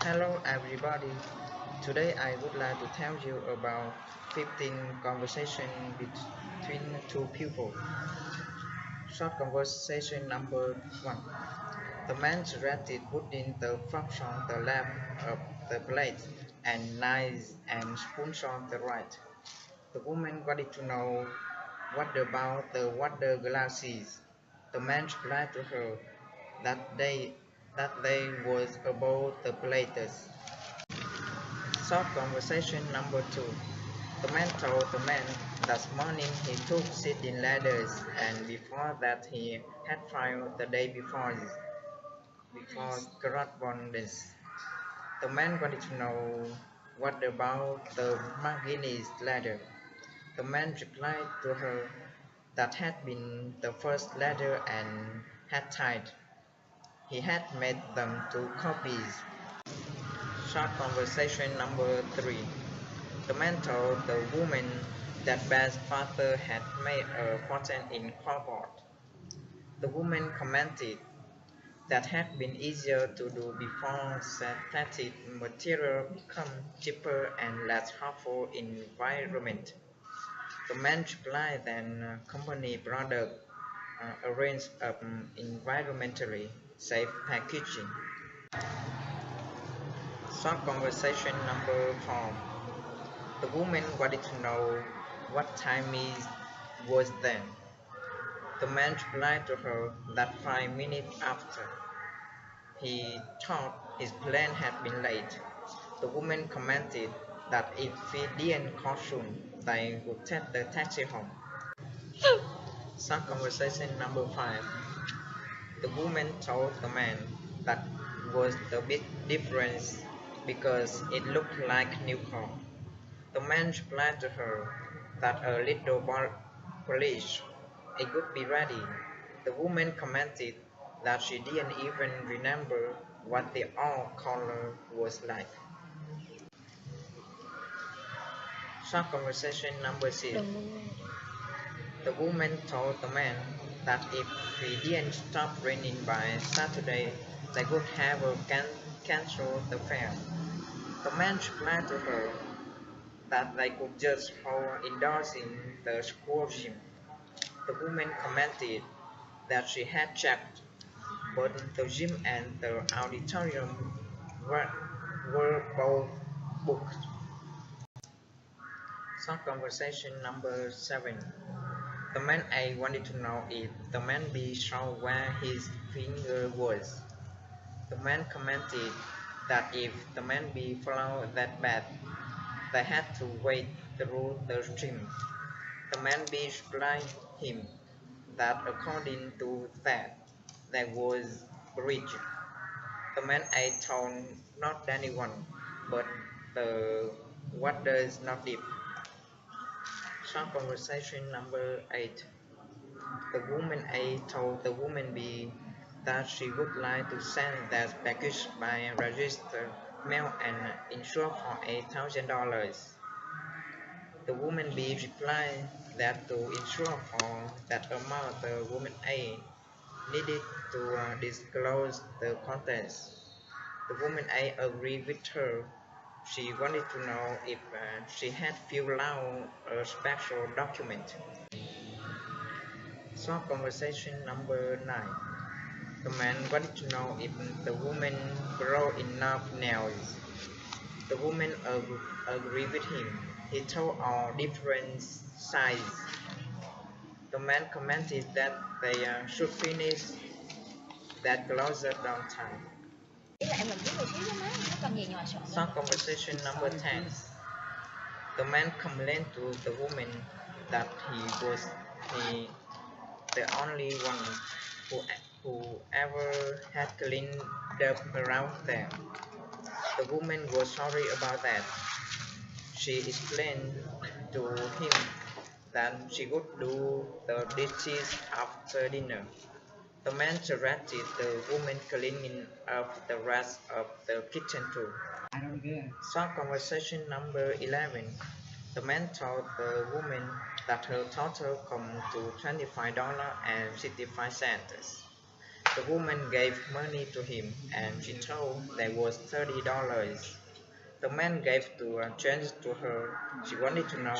Hello everybody. Today I would like to tell you about 15 conversation between two people. Short conversation number 1. The man directed putting the forks on the left of the plate and knives and spoons on the right. The woman wanted to know what about the water glasses. The man replied to her that they was above the plates. Short conversation number 2. The man told the man that morning he took sitting ladders and before that he had filed the day before correspondence. The man wanted to know what about the McGinnis ladder. The man replied to her that had been the first ladder and had tied. He had made them two copies. Short conversation number 3. The man told the woman that Ben's father had made a fortune in cardboard. The woman commented that had been easier to do before synthetic material become cheaper and less harmful in environment. The man replied that company product a range of environmentally safe packaging. Short conversation number 4. The woman wanted to know what time it was then. The man replied to her that 5 minutes after. He thought his plane had been late. The woman commented that if he didn't call soon, they would take the taxi home. Some conversation number 5. The woman told the man that was the big difference because it looked like new car. The man replied to her that a little polish, it would be ready. The woman commented that she didn't even remember what the old color was like. Short conversation number 6. The woman told the man that if he didn't stop raining by Saturday, they would have a cancel the fair. The man replied to her that they could just hold indoors in the school gym. The woman commented that she had checked, but the gym and the auditorium were, were both booked. Short conversation number 7. The man A wanted to know if the man B saw where his finger was. The man commented that if the man B followed that path, they had to wade through the stream. The man B replied him that according to that, there was a bridge. The man A told not anyone, but the water is not deep. Short conversation number 8. The woman A told the woman B that she would like to send that package by registered mail and insure for $8,000. The woman B replied that to insure for that amount, the woman A needed to disclose the contents. The woman A agreed with her. She wanted to know if she had filled out a special document. Short conversation number 9. The man wanted to know if the woman brought enough nails. The woman agreed with him. He told all different sizes. The man commented that they should finish that closet on time. Some conversation number 10. The man complained to the woman that he was he, the only one who ever had cleaned up around there. The woman was sorry about that. She explained to him that she would do the dishes after dinner. The man directed the woman cleaning up the rest of the kitchen too. Short conversation number 11. The man told the woman that her total come to $25.65. The woman gave money to him and she told there was $30. The man gave to change to her. She wanted to know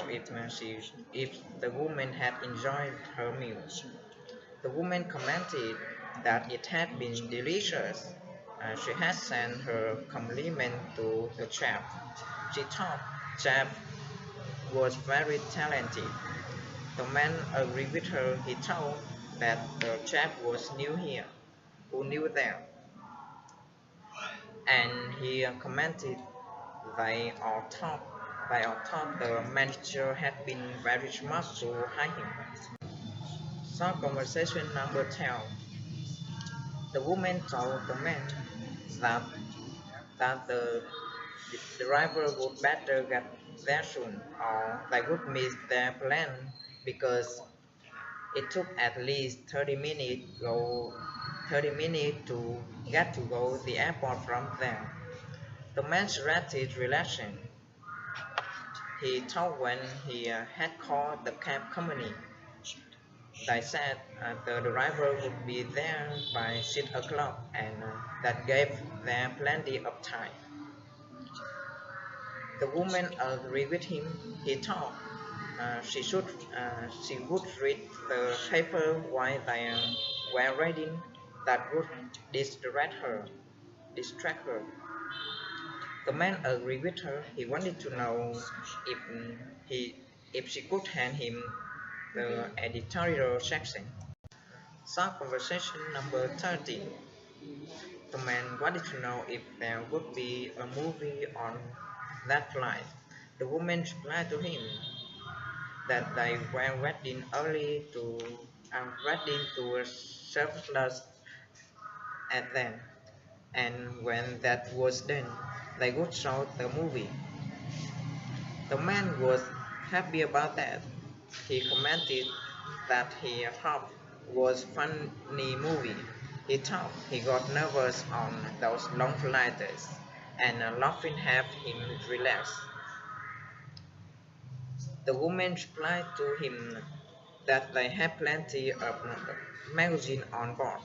if the woman had enjoyed her meal. The woman commented that it had been delicious. She had sent her compliment to the chef. She thought chef was very talented. The man agreed with her. He told that the chef was new here, who knew them, and he commented they all thought the manager had been very smart to hire him. Short conversation number 12. The woman told the man that the driver would better get there soon or they would miss their plan because it took at least 30 minutes to get to go the airport from there. The man started relaxing. He told when he had called the cab company. They said the driver would be there by 6 o'clock and that gave them plenty of time. The woman agreed with him. He thought she would read the paper while they were reading. That would distract her. The man agreed with her. He wanted to know if he if she could hand him the editorial section. Short conversation number 13. The man wanted to know if there would be a movie on that flight. The woman replied to him that they were waiting to a surplus at them, and when that was done, they would show the movie. The man was happy about that. He commented that he thought was funny movie. He thought he got nervous on those long flights, and laughing helped him relax. The woman replied to him that they had plenty of magazine on board,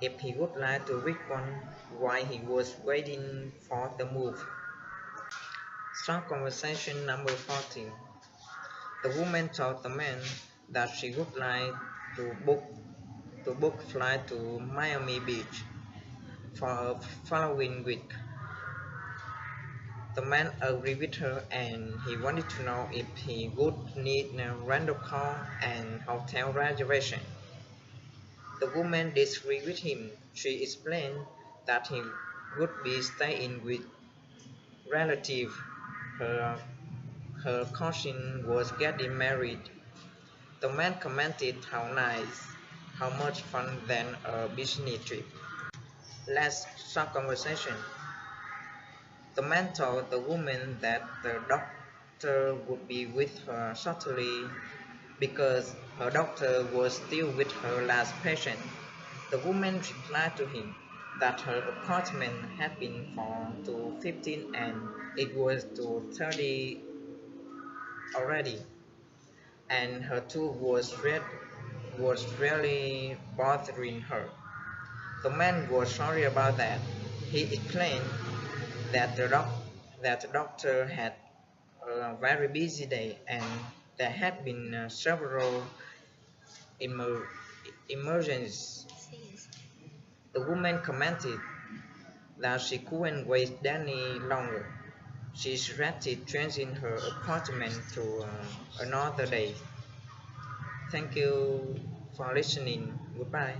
if he would like to read one while he was waiting for the move. Short conversation number 14. The woman told the man that she would like to book flight to Miami Beach for a following week. The man agreed with her and he wanted to know if he would need a rental car and hotel reservation. The woman disagreed with him. She explained that he would be staying with relatives. Her, her cousin was getting married. The man commented how nice, how much fun than a business trip. Last short conversation. The man told the woman that the doctor would be with her shortly because her doctor was still with her last patient. The woman replied to him that her appointment had been for 2:15 and it was 2:30 already, and her tooth was really bothering her. The man was sorry about that. He explained that the doctor had a very busy day and there had been several emer emergencies. The woman commented that she couldn't wait any longer. She suggested changing her appointment to another day. Thank you for listening. Goodbye.